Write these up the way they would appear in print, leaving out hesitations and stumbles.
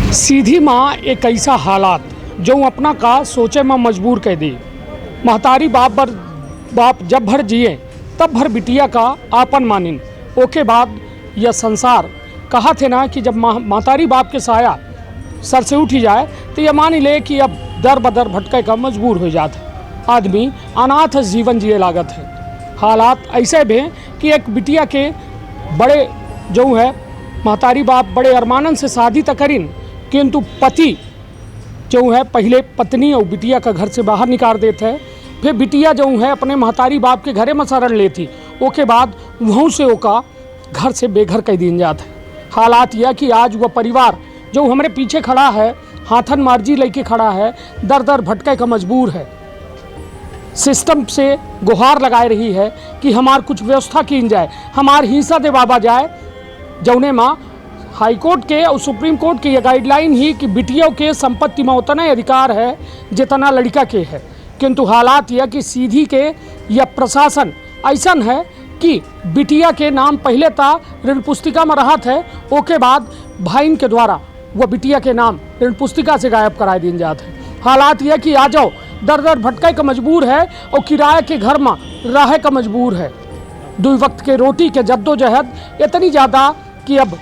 सीधी माँ एक ऐसा हालात जो अपना का सोचे में मजबूर कर दी। महतारी बाप जब भर जिए तब भर बिटिया का आपन मानिन। ओके बाद यह संसार कहा थे ना कि जब महतारी बाप के साया सर से उठी जाए तो यह मान ले कि अब दर बदर भटके का मजबूर हो जाता। आदमी अनाथ जीवन जिए लागत है। हालात ऐसे भी कि एक बिटिया के बड़े जो है महतारी बाप बड़े अरमानन से शादी तक करीन, किंतु पति जो है पहले पत्नी और बिटिया का घर से बाहर निकाल देते हैं। फिर बिटिया जो है अपने महतारी बाप के घरे में शरण लेती, ओके बाद वहाँ से ओका घर से बेघर कर दिन जाता है। हालात यह कि आज वह परिवार जो हमारे पीछे खड़ा है, हाथन मार्जी लेके खड़ा है, दर दर भटके का मजबूर है। सिस्टम से गुहार लगाए रही है कि हमार कुछ व्यवस्था की जाए, हमार हिस्सा दे बाबा जाए। जौने माँ हाई कोर्ट के और सुप्रीम कोर्ट की यह गाइडलाइन ही कि बिटियों के संपत्ति में उतना ही अधिकार है जितना लड़का के है, किंतु हालात यह कि सीधी के यह प्रशासन ऐसा है कि बिटिया के नाम पहले था ऋण पुस्तिका में रहा है, ओके बाद भाईन के द्वारा वह बिटिया के नाम ऋण पुस्तिका से गायब कराए दिन जाते हैं। हालात यह कि आ जाओ दर दर भटके का मजबूर है और किराए के घर में रह का मजबूर है। दो वक्त के रोटी के जद्दोजहद इतनी ज़्यादा कि अब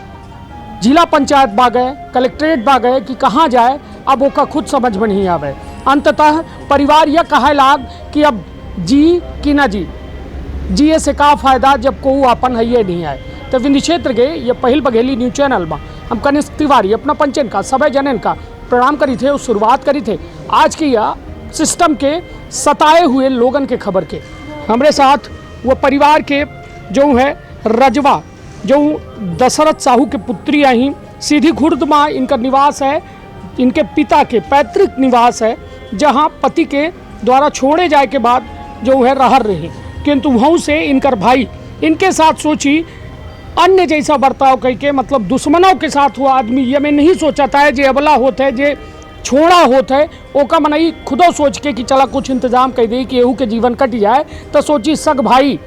जिला पंचायत बा गए, कलेक्ट्रेट बा गए कि कहाँ जाए, अब वो का खुद समझ में नहीं आवे। अंततः परिवार यह कहे लाग कि अब जी कि ना जिए से का फायदा जब को अपन है ये नहीं आए। तो विंध्य क्षेत्र के ये पहल बघेली न्यूज चैनल में हम कनिष्क तिवारी अपना पंचन का सभी जनन का प्रणाम करी थे और शुरुआत करी थे आज की यह सिस्टम के सताए हुए लोगन के खबर के। हमारे साथ वो परिवार के जो है रजवा जो दशरथ साहू के पुत्री आई सीधी खुर्द में इनका निवास है, इनके पिता के पैतृक निवास है, जहां पति के द्वारा छोड़े जाए के बाद जो है रह रहे, किंतु वहाँ से इनकर भाई इनके साथ सोची अन्य जैसा बर्ताव करके, मतलब दुश्मनों के साथ हुआ आदमी ये में नहीं सोचता है जे अबला होता है जे छोड़ा होता है ओका मनई खुदो सोच के कि चला कुछ इंतजाम कर दे कि एहू के जीवन कट जाए। तो सोची सग भाई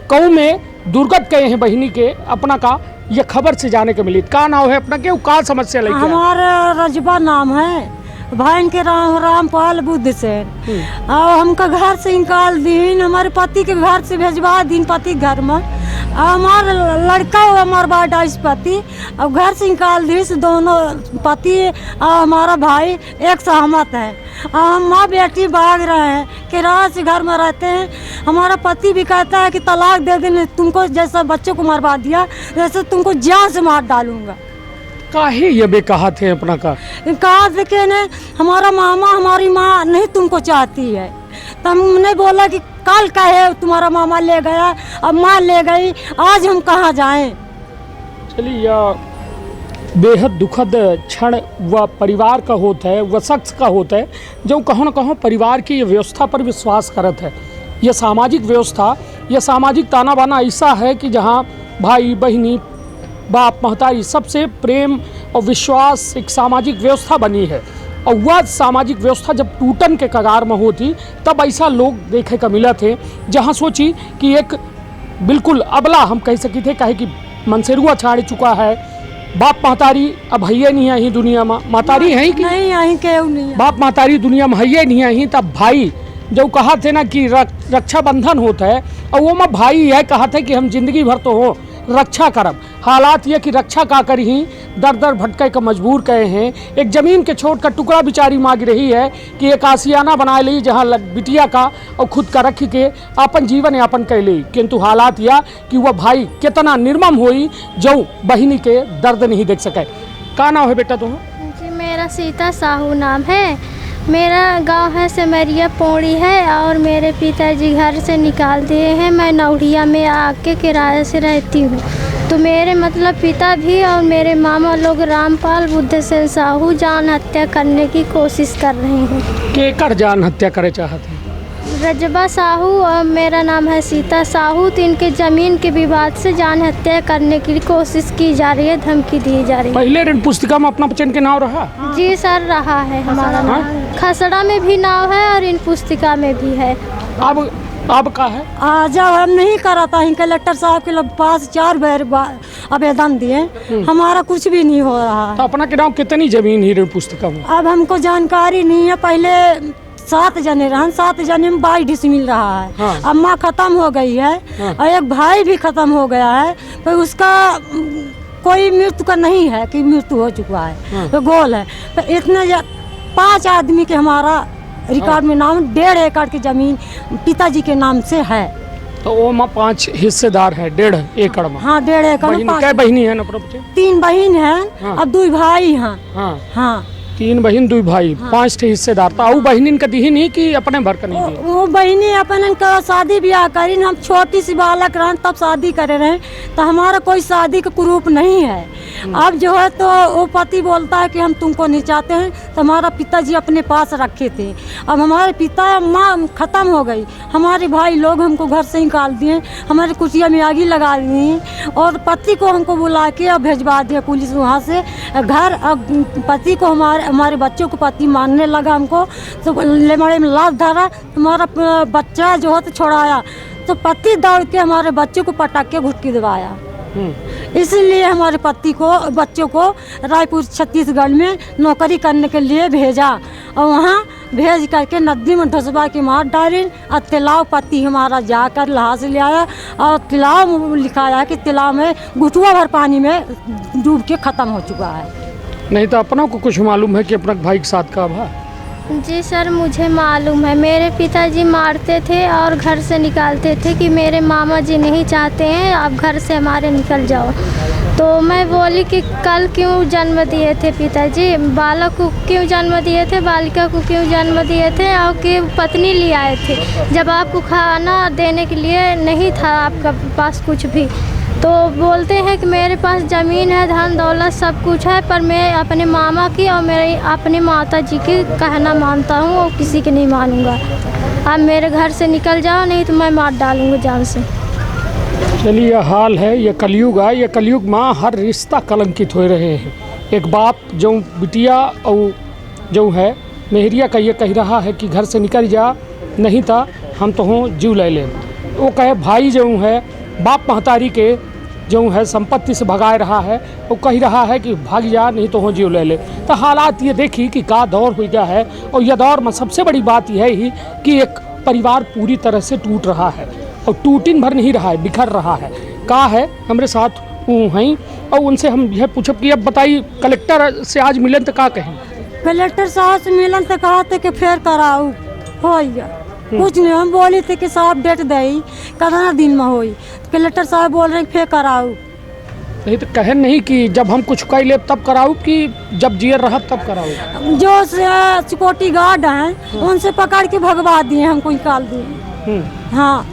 कऊ में दुर्गत कहे हैं बहिनी के अपना का ये खबर से जाने के मिली। का नाम है अपना के का समस्या लेके? हमारा रजबा नाम है, भाई के रामपाल बुद्ध से और हमका घर से निकाल दिन, हमारे पति के घर से भेजवा दिन पति घर में। हमारा लड़का हमारा बा 22 पति और घर से निकाल दी से दोनों पति और हमारा भाई एक सहमत है। हम माँ बेटी भाग रहे हैं, किराए से घर में रहते हैं। हमारा पति भी कहता है कि तलाक दे देने, तुमको जैसा बच्चों को मरवा दिया जैसे तुमको जान से मार डालूंगा। काहे ये बे कहा थे अपना का? कहा थे कि ने हमारा मामा हमारी माँ नहीं तुमको चाहती है। तो हमने बोला कि कल का है तुम्हारा मामा ले गया, अब माँ ले गई, आज हम कहाँ जाएं? चलिए यह बेहद दुखद क्षण वह परिवार का होता है, वह शख्स का होता है जो कहीं न कहीं परिवार की व्यवस्था पर विश्वास करत है। यह सामाजिक व्यवस्था, यह सामाजिक ताना बाना ऐसा है कि जहाँ भाई बहिनी बाप महतारी सबसे प्रेम और विश्वास एक सामाजिक व्यवस्था बनी है। और वह सामाजिक व्यवस्था जब टूटन के कगार में होती तब ऐसा लोग देखे का मिला थे, जहाँ सोची कि एक बिल्कुल अबला हम कह सकी थे, कहे कि मनसेरुआ छाड़ चुका है, बाप महतारी अब है नहीं आई दुनिया में, महतारी है कि नहीं आई क्यों नहीं, बाप महतारी दुनिया में है नहीं आई। तब भाई जो कहा थे ना कि रक्षाबंधन होता है और वो में भाई यह कहा था कि हम जिंदगी भर तो हो रक्षा करब। हालात यह कि रक्षा का कर ही दर दर भटके का मजबूर कहे हैं। एक ज़मीन के छोट का टुकड़ा बिचारी मांग रही है कि एक आसियाना बना ली जहाँ बिटिया का और खुद का रख के अपन जीवन यापन कर ली, किंतु हालात यह कि वह भाई कितना निर्मम हुई जो बहिनी के दर्द नहीं देख सके। का नाम है बेटा तुम? जी मेरा सीता साहू नाम है। मेरा गांव है सिमरिया पौड़ी है और मेरे पिताजी घर से निकाल दिए हैं। मैं नौड़िया में आके किराए से रहती हूँ। तो मेरे मतलब पिता भी और मेरे मामा लोग रामपाल बुद्ध सेन साहू जान हत्या करने की कोशिश कर रहे हैं। केकर जान हत्या करे चाहते हैं? रजबा साहू और मेरा नाम है सीता साहू। तो इनके ज़मीन के विवाद से जान हत्या करने की कोशिश की जा रही है, धमकी दी जा रही है। पहले ऋण पुस्तिका में अपना बच्चन के नाम रहा? जी सर रहा है हमारा नाम। खसड़ा में भी नाम है और इन पुस्तिका में भी है। अब अब का है? जब हम नहीं कराता है कलेक्टर साहब के पास 4 बार आवेदन दिए, हमारा कुछ भी नहीं हो रहा है। तो अपना के नाम कितनी जमीन ही ऋण पुस्तिका में? अब हमको जानकारी नहीं है। पहले 7 जने रहन, 7 जने में 22 डिसमिल रहा है। हाँ। अब माँ खत्म हो गई है। हाँ। और एक भाई भी खत्म हो गया है, तो उसका कोई मृत्यु का नहीं है कि मृत्यु हो चुका है। हाँ। तो गोल है। तो इतने 5 आदमी के हमारा रिकॉर्ड में नाम 1.5 एकड़ की जमीन पिताजी के नाम से है। तो वो माँ 5 हिस्सेदार है 1.5 एकड़ में। हाँ, 1.5 एकड़ में क्या बहनी है ना प्रभु? 3 बहन हैं। हाँ। अब 2 भाई हैं। हाँ, हाँ, 3 बहन 2 भाई। हाँ। 5 ठे हिस्सेदार। तो वो बहनिन का दी नहीं कि अपने भर का नहीं दिए? वो बहनी अपन का शादी ब्याह करी। हम छोटी सी बालक रहन तब शादी करे रहे, तो हमारा कोई शादी का कुरूप नहीं है। अब जो है तो वो पति बोलता है कि हम तुमको नहीं चाहते हैं, तो हमारा पिताजी अपने पास रखे थे। अब हमारे पिता माँ खत्म हो गई, हमारे भाई लोग हमको घर से निकाल दिए, हमारे कुटिया में आगी लगा दी और पति को हमको बुला के अब भेजवा दिया पुलिस वहाँ से घर। अब पति को हमारे बच्चों को पति मारने लगा हमको, तो लेमड़े में लाश धरा। हमारा बच्चा जो है तो छोड़ाया, तो पति दौड़ के हमारे बच्चों को पटक के घुटकी दबाया। इसलिए हमारे पति को बच्चों को रायपुर छत्तीसगढ़ में नौकरी करने के लिए भेजा और वहाँ भेज करके नदी में ढसबा के मार डाली। और तालाब पति हमारा जाकर लहा से ले आया और तालाब लिखाया कि तालाब में घुटुआ भर पानी में डूब के ख़त्म हो चुका है। नहीं तो अपनों को कुछ मालूम है कि अपना भाई के साथ का है? जी सर, मुझे मालूम है। मेरे पिताजी मारते थे और घर से निकालते थे कि मेरे मामा जी नहीं चाहते हैं अब घर से हमारे निकल जाओ। तो मैं बोली कि कल क्यों जन्म दिए थे पिताजी, बालक को क्यों जन्म दिए थे, बालिका को क्यों जन्म दिए थे, और कि पत्नी ले आए थे जब आपको खाना देने के लिए नहीं था आपका पास कुछ भी। तो बोलते हैं कि मेरे पास ज़मीन है, धन दौलत सब कुछ है, पर मैं अपने मामा की और मेरे अपने माता जी की कहना मानता हूँ और किसी की नहीं मानूंगा। आप मेरे घर से निकल जाओ, नहीं तो मैं मार डालूँगा जान से। चलिए, यह हाल है, यह कलयुग है। यह कलयुग में हर रिश्ता कलंकित हो रहे हैं। एक बाप जो बिटिया और जो है मेहरिया का ये कह रहा है कि घर से निकल जा, नहीं था हम तो हों जीव ले लें। वो कहे भाई जो है बाप महतारी के जो है संपत्ति से भगाए रहा है, वो कह रहा है कि भाग जा, नहीं तो हो जीव ले ले। तो हालात ये देखी कि का दौर हो गया है। और यह दौर में सबसे बड़ी बात यह ही कि एक परिवार पूरी तरह से टूट रहा है और टूटिन भर नहीं रहा है, बिखर रहा है। का है हमारे साथ हैं और उनसे हम यह पूछब कि अब बताइए, कलेक्टर से आज मिलन तो का कहें? कलेक्टर साहब से मिलन तो कहा थे कि फिर कराऊ हो गया, कुछ नहीं। हम बोले थे कि साहब डेट दई कितना दिन में होई, कलेक्टर साहब बोल रहे फिर कराऊ। नहीं तो कहे नहीं कि जब हम कुछ कह ले तब कराऊ कि जब जियर रहा तब कराऊ? जो सिक्योरिटी गार्ड हैं उनसे पकड़ के भगवा दिए, हमको निकाल दिए। हाँ,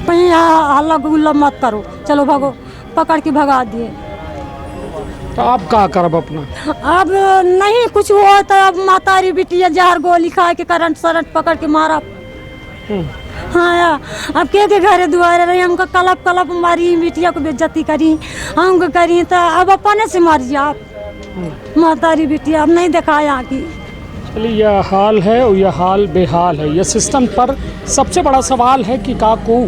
कहीं हल्ला गुल्ला मत करो, चलो भगो, पकड़ के भगा दिए। तो आप क्या करब अपना? अब नहीं कुछ हुआ तो अब मातारी बिटिया जहर गोली खा के करंट सरंट पकड़ के मारा। हाँ, अब के घरे दुआरे रही, हमको कलप कलप मारी, बिटिया को बेइज्जती करी, हमको करी, तो अब अपने से मर जा मातारी बिटिया, अब नहीं देखा यहाँ की। चलिए, यह हाल है और यह हाल बेहाल है। यह सिस्टम पर सबसे बड़ा सवाल है कि का को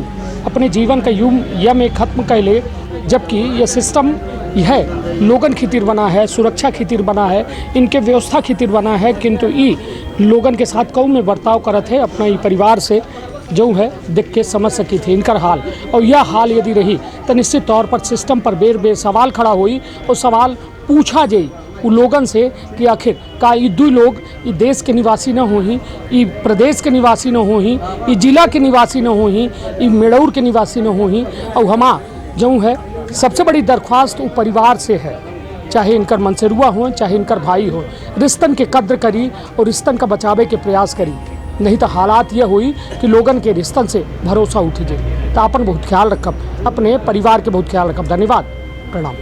अपने जीवन का यम में ख़त्म कर ले, जबकि यह सिस्टम यह लोगन खातिर बना है, सुरक्षा खातिर बना है, इनके व्यवस्था खातिर बना है, किंतु ये लोगन के साथ कौन में बर्ताव करत है अपना ये परिवार से जो है देख के समझ सकी थी इनका हाल। और यह हाल यदि रही तो निश्चित तौर पर सिस्टम पर बेर बेर सवाल खड़ा हुई और सवाल पूछा जाए उन लोगन से कि आखिर का ये 2 लोग ये देश के निवासी न हो ही, ये प्रदेश के निवासी न हो ही, ये जिला के निवासी न हो ही, ये मेड़ौर के निवासी न हो ही। और हमा जो है सबसे बड़ी दरख्वास्त वो परिवार से है, चाहे इनकर मनसेरुआ हो चाहे इनकर भाई हो, रिश्तन के कद्र करी और रिश्तन का बचावे के प्रयास करी। नहीं तो हालात यह हुई कि लोगन के रिश्तन से भरोसा उठ जाए। तो अपन बहुत ख्याल रखब, अपने परिवार के बहुत ख्याल रखब। धन्यवाद, प्रणाम।